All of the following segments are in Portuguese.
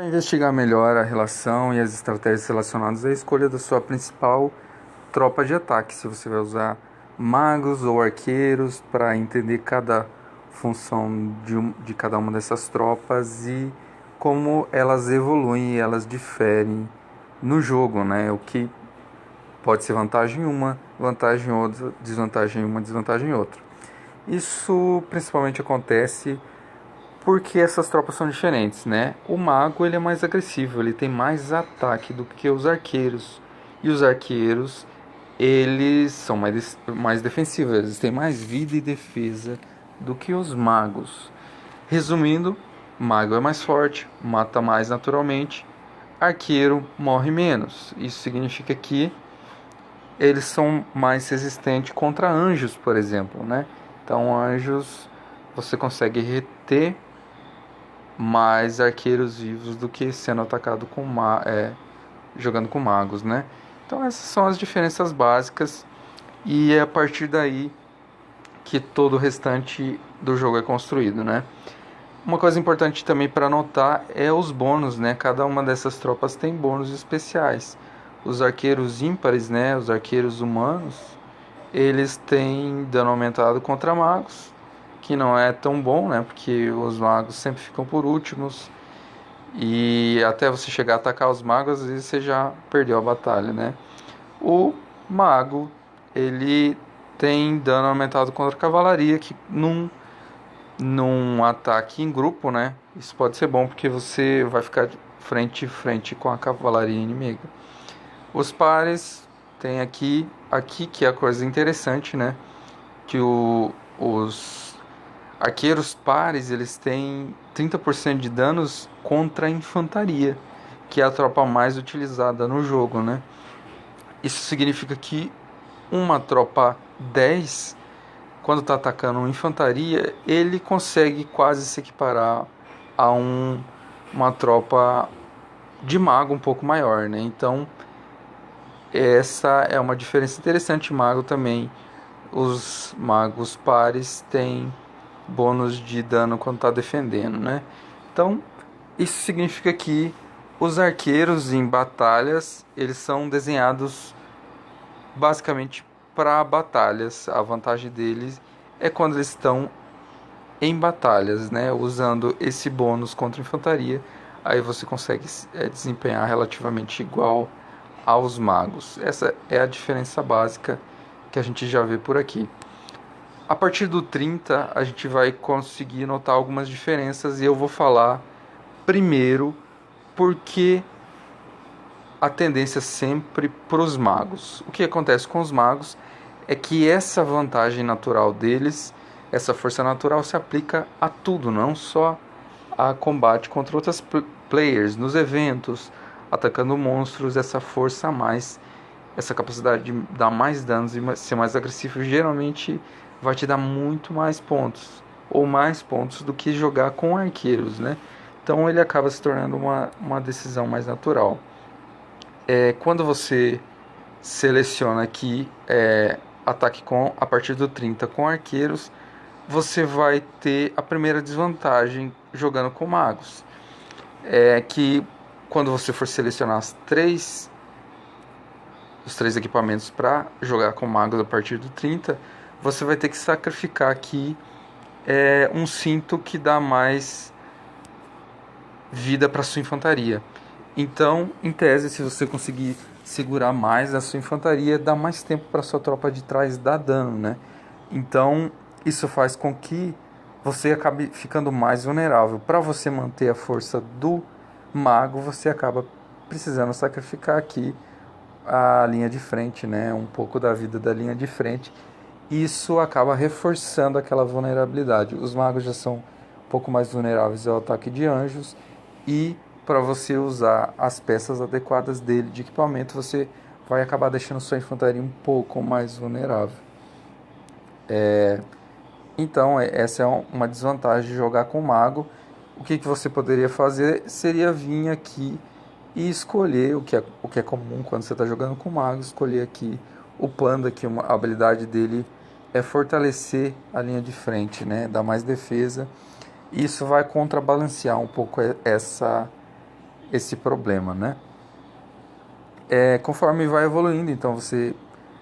Para investigar melhor a relação e as estratégias relacionadas à escolha da sua principal tropa de ataque, se você vai usar magos ou arqueiros para entender cada função de cada uma dessas tropas e como elas evoluem e elas diferem no jogo, né? O que pode ser vantagem em uma, vantagem em outra, desvantagem em uma, desvantagem em outra. Isso principalmente acontece porque essas tropas são diferentes, né? O mago ele é mais agressivo, ele tem mais ataque do que os arqueiros. E os arqueiros, eles são mais defensivos, eles têm mais vida e defesa do que os magos. Resumindo, mago é mais forte, mata mais naturalmente, arqueiro morre menos. Isso significa que eles são mais resistentes contra anjos, por exemplo, né? Então, anjos você consegue reter mais arqueiros vivos do que sendo atacado jogando com magos, né? Então essas são as diferenças básicas e é a partir daí que todo o restante do jogo é construído, né? Uma coisa importante também para notar é os bônus, né? Cada uma dessas tropas tem bônus especiais. Os arqueiros ímpares, né? Os arqueiros humanos, eles têm dano aumentado contra magos, que não é tão bom, né? Porque os magos sempre ficam por últimos. E até você chegar a atacar os magos, às vezes você já perdeu a batalha, né? O mago, ele tem dano aumentado contra a cavalaria, que num ataque em grupo, né? Isso pode ser bom porque você vai ficar frente a frente com a cavalaria inimiga. Os pares tem aqui que é a coisa interessante, né? Que os arqueiros pares, eles têm 30% de danos contra a infantaria, que é a tropa mais utilizada no jogo, né? Isso significa que uma tropa 10, quando está atacando uma infantaria, ele consegue quase se equiparar a uma tropa de mago um pouco maior, né? Então, essa é uma diferença interessante. Mago também, os magos pares têm bônus de dano quando está defendendo, né? Então, isso significa que os arqueiros em batalhas, eles são desenhados basicamente para batalhas. A vantagem deles é quando eles estão em batalhas, né? Usando esse bônus contra a infantaria, aí você consegue desempenhar relativamente igual aos magos. Essa é a diferença básica que a gente já vê por aqui. A partir do 30, a gente vai conseguir notar algumas diferenças e eu vou falar primeiro porque a tendência sempre para os magos. O que acontece com os magos é que essa vantagem natural deles, essa força natural se aplica a tudo, não só a combate contra outras players, nos eventos, atacando monstros, essa força a mais, essa capacidade de dar mais danos e ser mais agressivo, geralmente vai te dar muito mais pontos, ou mais pontos do que jogar com arqueiros, né? Então ele acaba se tornando uma decisão mais natural. Quando você seleciona aqui ataque a partir do 30 com arqueiros, você vai ter a primeira desvantagem jogando com magos. É que quando você for selecionar os três equipamentos para jogar com magos a partir do 30, você vai ter que sacrificar aqui um cinto que dá mais vida para sua infantaria. Então, em tese, se você conseguir segurar mais a sua infantaria, dá mais tempo para sua tropa de trás dar dano, né? Então, isso faz com que você acabe ficando mais vulnerável. Para você manter a força do mago, você acaba precisando sacrificar aqui a linha de frente, né? Um pouco da vida da linha de frente. Isso acaba reforçando aquela vulnerabilidade. Os magos já são um pouco mais vulneráveis ao ataque de anjos e para você usar as peças adequadas dele de equipamento, você vai acabar deixando sua infantaria um pouco mais vulnerável. Então, essa é uma desvantagem de jogar com mago. O que você poderia fazer seria vir aqui e escolher o que é comum quando você está jogando com mago, escolher aqui o panda, que a habilidade dele é fortalecer a linha de frente, né? Dar mais defesa. Isso vai contrabalancear um pouco esse problema, né? Conforme vai evoluindo, então você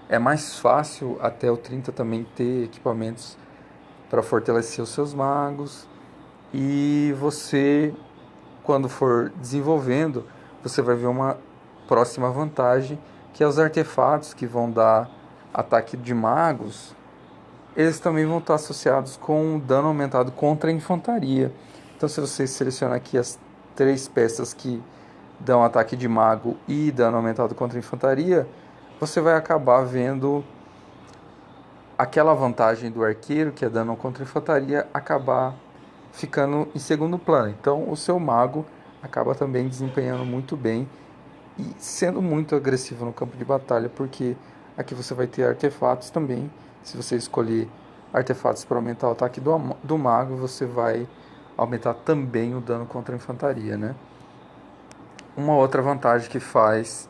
é mais fácil até o 30 também ter equipamentos para fortalecer os seus magos. E você, quando for desenvolvendo, você vai ver uma próxima vantagem, que é os artefatos que vão dar ataque de magos. Eles também vão estar associados com dano aumentado contra a infantaria. Então, se você selecionar aqui as 3 peças que dão ataque de mago e dano aumentado contra a infantaria, você vai acabar vendo aquela vantagem do arqueiro, que é dano contra a infantaria, acabar ficando em segundo plano. Então, o seu mago acaba também desempenhando muito bem e sendo muito agressivo no campo de batalha, porque aqui você vai ter artefatos também. Se você escolher artefatos para aumentar o ataque do mago, você vai aumentar também o dano contra a infantaria, né? Uma outra vantagem que faz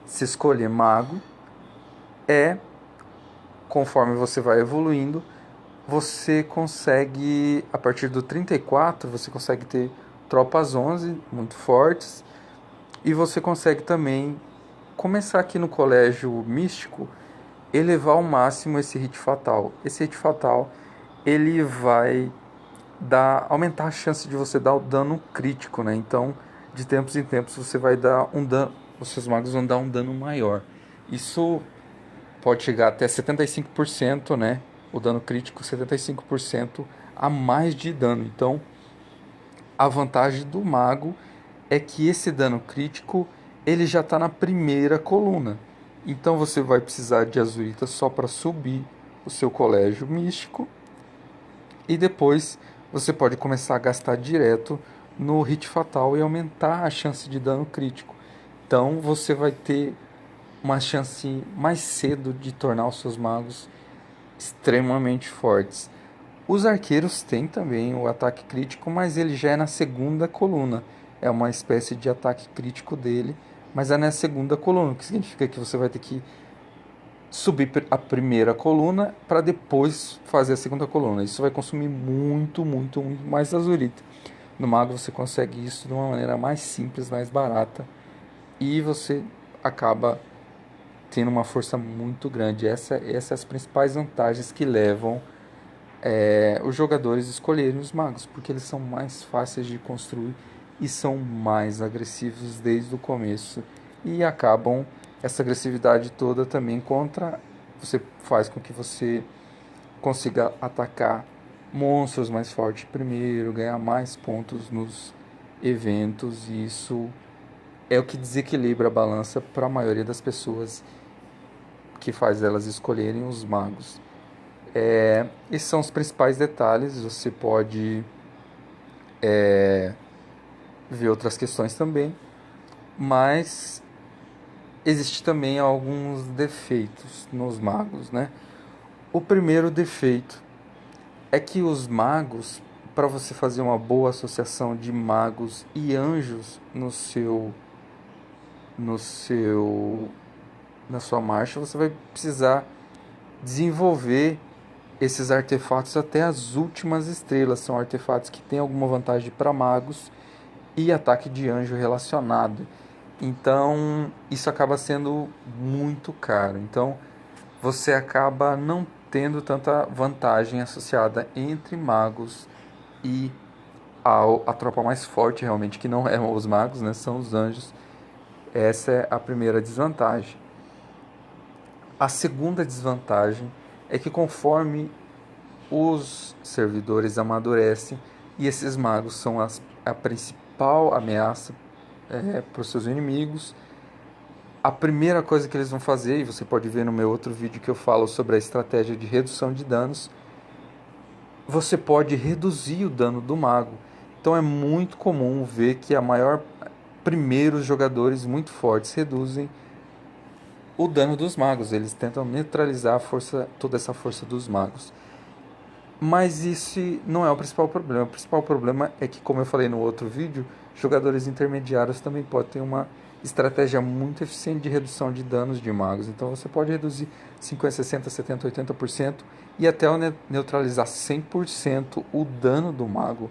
se escolher mago é, conforme você vai evoluindo, você consegue, a partir do 34, você consegue ter tropas 11 muito fortes, e você consegue também começar aqui no colégio místico, elevar ao máximo esse hit fatal. Esse hit fatal, ele vai aumentar a chance de você dar o dano crítico, né? Então, de tempos em tempos você vai dar um dano, os seus magos vão dar um dano maior. Isso pode chegar até 75%, né? O dano crítico 75% a mais de dano. Então, a vantagem do mago é que esse dano crítico ele já está na primeira coluna. Então você vai precisar de Azurita só para subir o seu colégio místico, e depois você pode começar a gastar direto no hit fatal e aumentar a chance de dano crítico. Então você vai ter uma chance mais cedo de tornar os seus magos extremamente fortes. Os arqueiros têm também o ataque crítico, mas ele já é na segunda coluna. É uma espécie de ataque crítico dele, mas é na segunda coluna, o que significa que você vai ter que subir a primeira coluna para depois fazer a segunda coluna. Isso vai consumir muito, muito, muito mais azurita. No mago você consegue isso de uma maneira mais simples, mais barata, e você acaba tendo uma força muito grande. Essas são as principais vantagens que levam os jogadores escolherem os magos, porque eles são mais fáceis de construir e são mais agressivos desde o começo, e acabam essa agressividade toda também contra você, faz com que você consiga atacar monstros mais fortes primeiro, ganhar mais pontos nos eventos, e isso é o que desequilibra a balança para a maioria das pessoas, que faz elas escolherem os magos. Esses são os principais detalhes. Você pode ver outras questões também, mas existe também alguns defeitos nos magos, né? O primeiro defeito é que os magos, para você fazer uma boa associação de magos e anjos no seu na sua marcha, você vai precisar desenvolver esses artefatos até as últimas estrelas. São artefatos que têm alguma vantagem para magos e ataque de anjo relacionado. Então, isso acaba sendo muito caro. Então, você acaba não tendo tanta vantagem associada entre magos e a tropa mais forte, realmente, que não é os magos, né, são os anjos. Essa é a primeira desvantagem. A segunda desvantagem é que, conforme os servidores amadurecem e esses magos são a principal ameaça para os seus inimigos, a primeira coisa que eles vão fazer, e você pode ver no meu outro vídeo que eu falo sobre a estratégia de redução de danos, você pode reduzir o dano do mago. Então é muito comum ver que primeiro os jogadores muito fortes reduzem o dano dos magos. Eles tentam neutralizar toda essa força dos magos. Mas isso não é o principal problema. O principal problema é que, como eu falei no outro vídeo, jogadores intermediários também podem ter uma estratégia muito eficiente de redução de danos de magos. Então você pode reduzir 50%, 60%, 70%, 80% e até neutralizar 100% o dano do mago.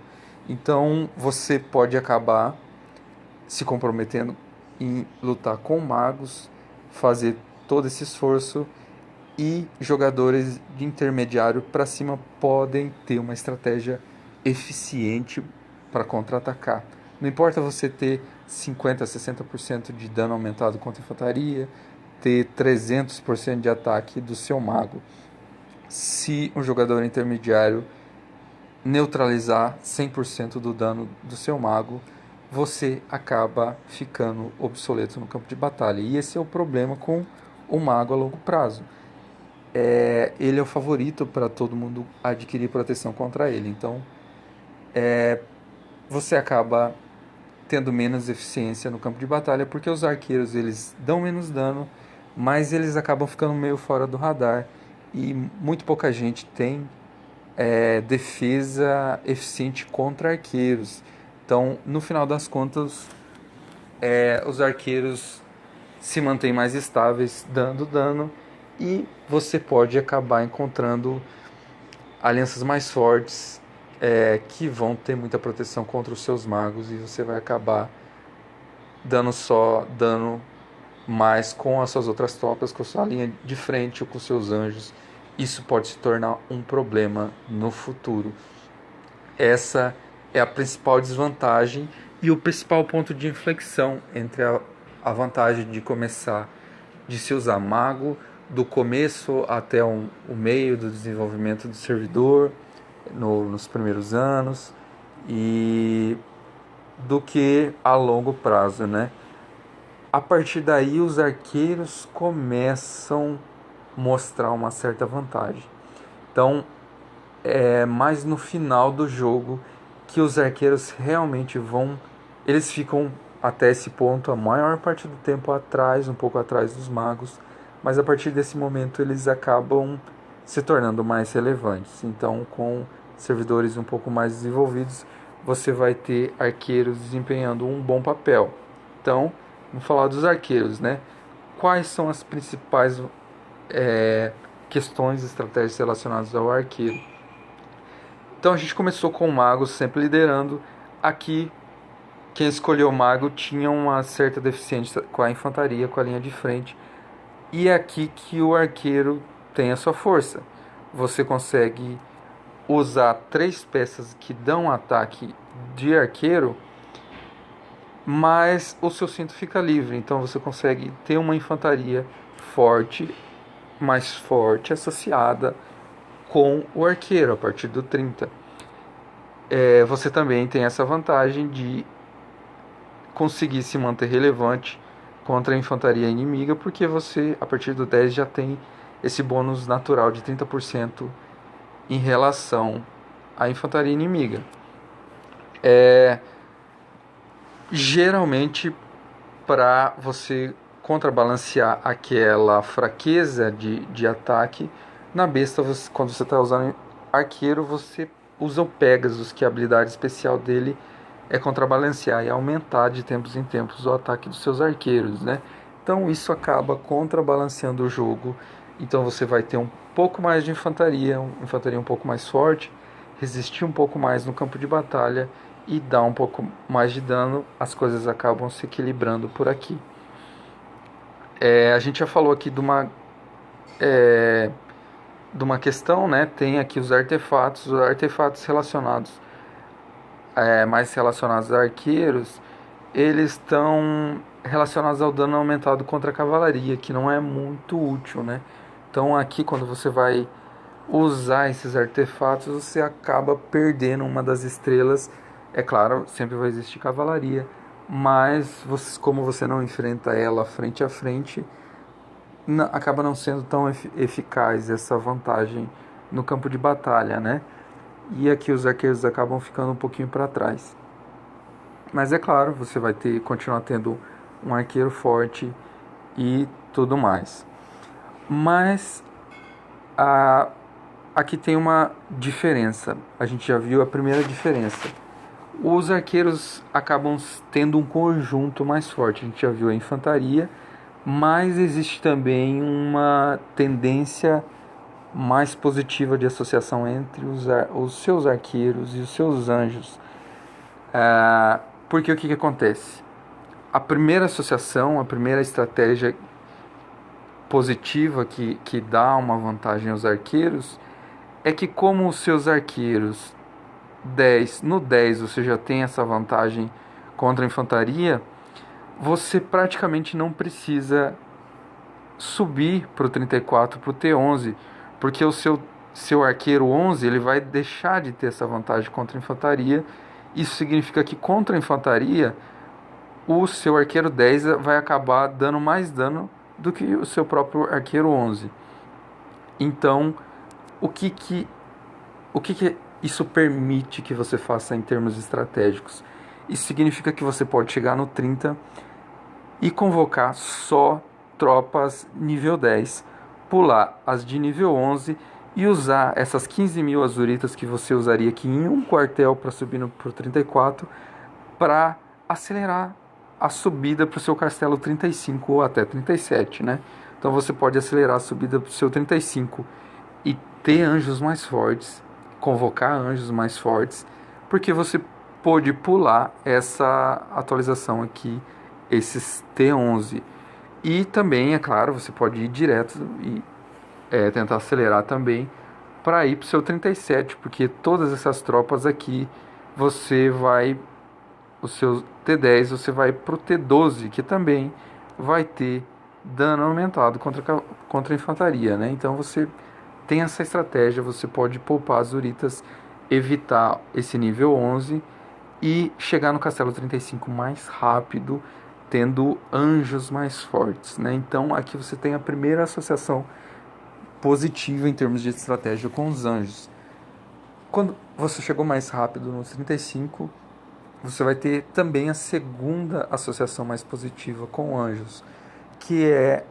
Então você pode acabar se comprometendo em lutar com magos, fazer todo esse esforço, e jogadores de intermediário para cima podem ter uma estratégia eficiente para contra-atacar. Não importa você ter 50 a 60% de dano aumentado contra a infantaria, ter 300% de ataque do seu mago. Se um jogador intermediário neutralizar 100% do dano do seu mago, você acaba ficando obsoleto no campo de batalha. E esse é o problema com o mago a longo prazo. Ele é o favorito para todo mundo adquirir proteção contra ele. Então, você acaba tendo menos eficiência no campo de batalha, porque os arqueiros eles dão menos dano, mas eles acabam ficando meio fora do radar e muito pouca gente tem defesa eficiente contra arqueiros. Então, no final das contas, os arqueiros se mantêm mais estáveis, dando dano, e você pode acabar encontrando alianças mais fortes que vão ter muita proteção contra os seus magos, e você vai acabar dando só dano mais com as suas outras tropas, com a sua linha de frente ou com seus anjos. Isso pode se tornar um problema no futuro. Essa é a principal desvantagem e o principal ponto de inflexão entre a vantagem de começar, de se usar mago do começo até o meio do desenvolvimento do servidor, nos primeiros anos, e do que a longo prazo, né? A partir daí os arqueiros começam a mostrar uma certa vantagem. Então, é mais no final do jogo que os arqueiros realmente eles ficam até esse ponto a maior parte do tempo atrás, um pouco atrás dos magos, mas a partir desse momento eles acabam se tornando mais relevantes. Então, com servidores um pouco mais desenvolvidos, você vai ter arqueiros desempenhando um bom papel. Então, vamos falar dos arqueiros, né? Quais são as principais questões e estratégias relacionadas ao arqueiro? Então, a gente começou com o mago sempre liderando. Aqui, quem escolheu o mago tinha uma certa deficiência com a infantaria, com a linha de frente. E é aqui que o arqueiro tem a sua força. Você consegue usar 3 peças que dão ataque de arqueiro, mas o seu cinto fica livre. Então você consegue ter uma infantaria forte, mais forte, associada com o arqueiro a partir do 30. Você também tem essa vantagem de conseguir se manter relevante contra a infantaria inimiga, porque você, a partir do 10, já tem esse bônus natural de 30% em relação à infantaria inimiga. Geralmente, para você contrabalancear aquela fraqueza de ataque, na besta, quando você está usando arqueiro, você usa o Pegasus, que a habilidade especial dele é contrabalancear e aumentar de tempos em tempos o ataque dos seus arqueiros, né? Então isso acaba contrabalanceando o jogo. Então você vai ter um pouco mais de infantaria um pouco mais forte, resistir um pouco mais no campo de batalha e dar um pouco mais de dano. As coisas acabam se equilibrando por aqui. A gente já falou aqui de uma questão, né? Tem aqui os artefatos relacionados mais relacionados a arqueiros, eles estão relacionados ao dano aumentado contra a cavalaria, que não é muito útil, né? Então aqui, quando você vai usar esses artefatos, você acaba perdendo uma das estrelas. É claro, sempre vai existir cavalaria, mas como você não enfrenta ela frente a frente, acaba não sendo tão eficaz essa vantagem no campo de batalha, né? E aqui os arqueiros acabam ficando um pouquinho para trás. Mas é claro, você vai continuar tendo um arqueiro forte e tudo mais. Mas aqui tem uma diferença. A gente já viu a primeira diferença. Os arqueiros acabam tendo um conjunto mais forte. A gente já viu a infantaria, mas existe também uma tendência mais positiva de associação entre os seus arqueiros e os seus anjos. Porque o que acontece? a primeira associação, a primeira estratégia positiva que dá uma vantagem aos arqueiros é que, como os seus arqueiros 10 no 10 você já tem essa vantagem contra a infantaria, você praticamente não precisa subir para o 34, para o T11, porque o seu arqueiro 11 ele vai deixar de ter essa vantagem contra a infantaria. Isso significa que contra a infantaria o seu arqueiro 10 vai acabar dando mais dano do que o seu próprio arqueiro 11. Então, o que que, o que que isso permite que você faça em termos estratégicos? Isso significa que você pode chegar no 30 e convocar só tropas nível 10, pular as de nível 11 e usar essas 15.000 azuritas que você usaria aqui em um quartel para subir para o 34 para acelerar a subida para o seu castelo 35 ou até 37, né? Então você pode acelerar a subida para o seu 35 e ter anjos mais fortes, convocar anjos mais fortes, porque você pôde pular essa atualização aqui, esses T11. E também, é claro, você pode ir direto e tentar acelerar também para ir para o seu 37, porque todas essas tropas aqui você vai, o seu T10 você vai para o T12, que também vai ter dano aumentado contra a infantaria, né? Então você tem essa estratégia, você pode poupar as uritas, evitar esse nível 11 e chegar no castelo 35 mais rápido, tendo anjos mais fortes, né? Então aqui você tem a primeira associação positiva em termos de estratégia com os anjos. Quando você chegou mais rápido no 35, você vai ter também a segunda associação mais positiva com anjos, que é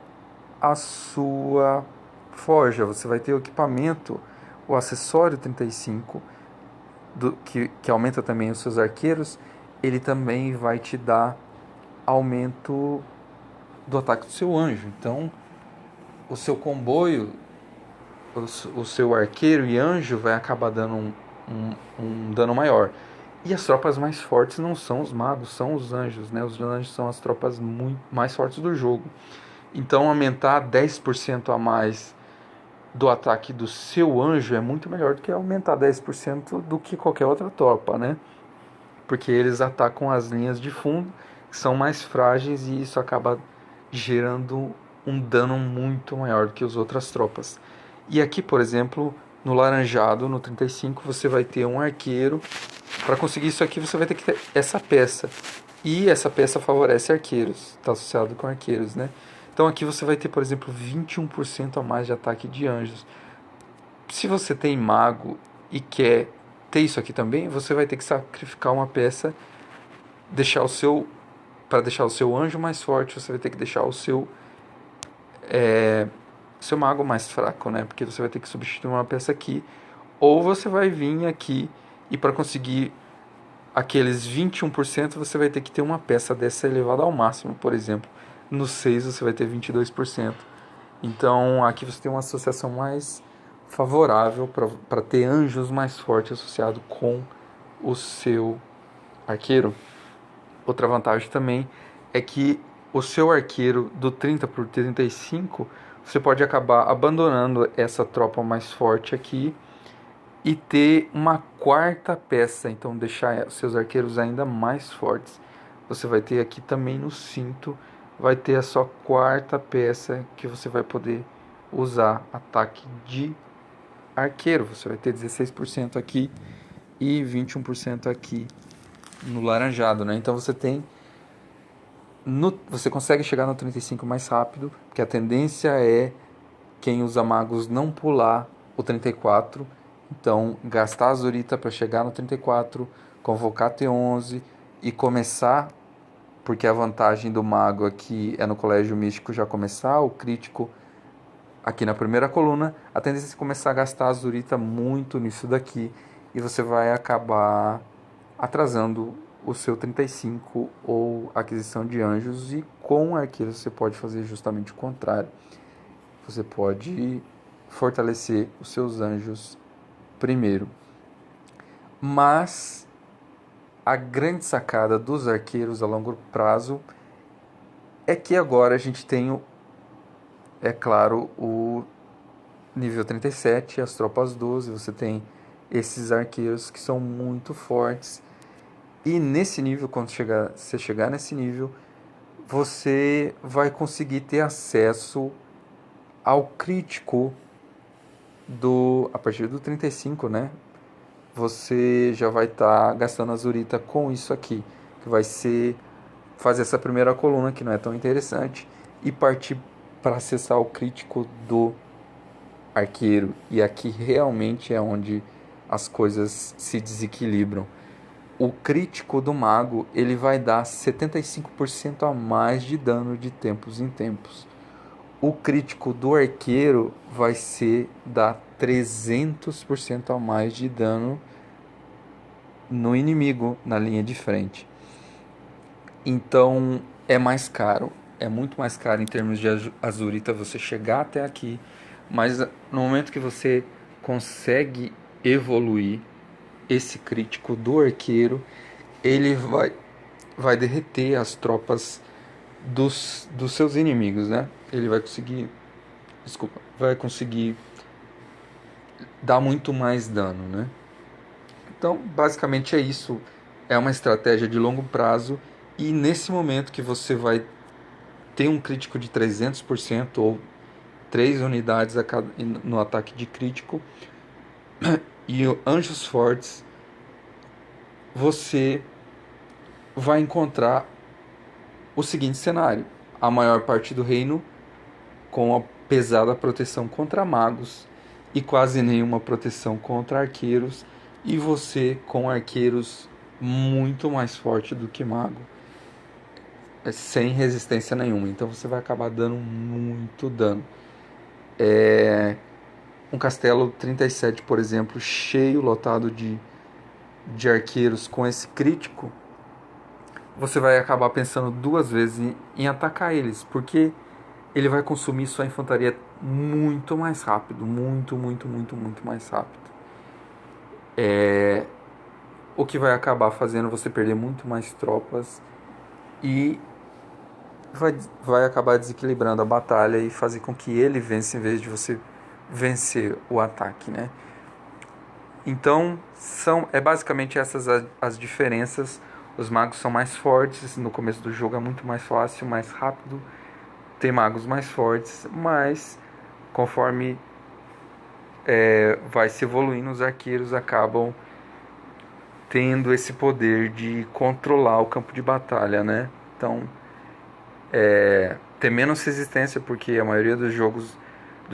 a sua forja. Você vai ter o equipamento, o acessório 35, que aumenta também os seus arqueiros. Ele também vai te dar aumento do ataque do seu anjo. Então, o seu comboio, o seu arqueiro e anjo vai acabar dando um dano maior. E as tropas mais fortes não são os magos, são os anjos, né? Os anjos são as tropas mais fortes do jogo. Então, aumentar 10% a mais do ataque do seu anjo é muito melhor do que aumentar 10% do que qualquer outra tropa, né? Porque eles atacam as linhas de fundo, que são mais frágeis, e isso acaba gerando um dano muito maior do que as outras tropas. E aqui, por exemplo, no laranjado, no 35, você vai ter um arqueiro. Para conseguir isso aqui, você vai ter que ter essa peça. E essa peça favorece arqueiros, está associado com arqueiros, né? Então aqui você vai ter, por exemplo, 21% a mais de ataque de anjos. Se você tem mago e quer ter isso aqui também, você vai ter que sacrificar uma peça, para deixar o seu anjo mais forte, você vai ter que deixar o seu mago mais fraco, né? Porque você vai ter que substituir uma peça aqui, ou você vai vir aqui e para conseguir aqueles 21% você vai ter que ter uma peça dessa elevada ao máximo, por exemplo. No 6 você vai ter 22%. Então aqui você tem uma associação mais favorável para ter anjos mais fortes associado com o seu arqueiro. Outra vantagem também é que o seu arqueiro do 30 por 35, você pode acabar abandonando essa tropa mais forte aqui e ter uma quarta peça, então deixar seus arqueiros ainda mais fortes. Você vai ter aqui também no cinto, vai ter a sua quarta peça que você vai poder usar ataque de arqueiro. Você vai ter 16% aqui e 21% aqui no laranjado, né? Então você consegue chegar no 35 mais rápido, porque a tendência é quem usa magos não pular o 34. Então, gastar a Azurita para chegar no 34, convocar T11 e começar, porque a vantagem do mago aqui é no colégio místico já começar o crítico aqui na primeira coluna. A tendência é começar a gastar a Azurita muito nisso daqui e você vai acabar atrasando o seu 35 ou aquisição de anjos, e com arqueiros você pode fazer justamente o contrário. Você pode fortalecer os seus anjos primeiro. Mas a grande sacada dos arqueiros a longo prazo é que agora a gente tem, é claro, o nível 37, as tropas 12, você tem esses arqueiros que são muito fortes. E nesse nível, quando você chegar nesse nível, você vai conseguir ter acesso ao crítico a partir do 35, né? Você já vai estar gastando azurita com isso aqui, que vai ser fazer essa primeira coluna que não é tão interessante e partir para acessar o crítico do arqueiro. E aqui realmente é onde as coisas se desequilibram. O crítico do mago, ele vai dar 75% a mais de dano de tempos em tempos. O crítico do arqueiro vai ser dar 300% a mais de dano no inimigo na linha de frente. Então é mais caro, é muito mais caro em termos de azurita você chegar até aqui, mas no momento que você consegue evoluir esse crítico do arqueiro, ele vai derreter as tropas dos seus inimigos, né? Ele vai conseguir, desculpa, vai conseguir dar muito mais dano, né? Então, basicamente é isso. É uma estratégia de longo prazo e nesse momento que você vai ter um crítico de 300% ou 3 unidades no ataque de crítico e anjos fortes, você vai encontrar o seguinte cenário: a maior parte do reino com a pesada proteção contra magos e quase nenhuma proteção contra arqueiros, e você com arqueiros muito mais forte do que mago, sem resistência nenhuma. Então você vai acabar dando muito dano. Um castelo 37, por exemplo, cheio, lotado de arqueiros com esse crítico, você vai acabar pensando duas vezes em atacar eles, porque ele vai consumir sua infantaria muito mais rápido, muito mais rápido. O que vai acabar fazendo você perder muito mais tropas e vai acabar desequilibrando a batalha e fazer com que ele vença em vez de você vencer o ataque, né? Então, é basicamente essas as diferenças. Os magos são mais fortes, no começo do jogo é muito mais fácil, mais rápido, tem magos mais fortes, mas conforme vai se evoluindo, os arqueiros acabam tendo esse poder de controlar o campo de batalha, né? Então, ter menos resistência, porque a maioria dos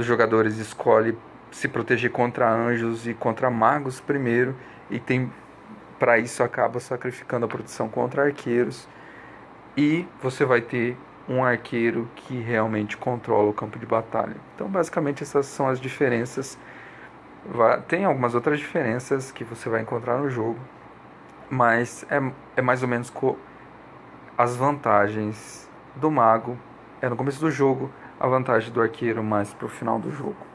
jogadores escolhe se proteger contra anjos e contra magos primeiro, e tem para isso acaba sacrificando a proteção contra arqueiros, e você vai ter um arqueiro que realmente controla o campo de batalha. Então, basicamente, essas são as diferenças. Tem algumas outras diferenças que você vai encontrar no jogo, mas é mais ou menos as vantagens do mago. É no começo do jogo, a vantagem do arqueiro mais pro final do jogo.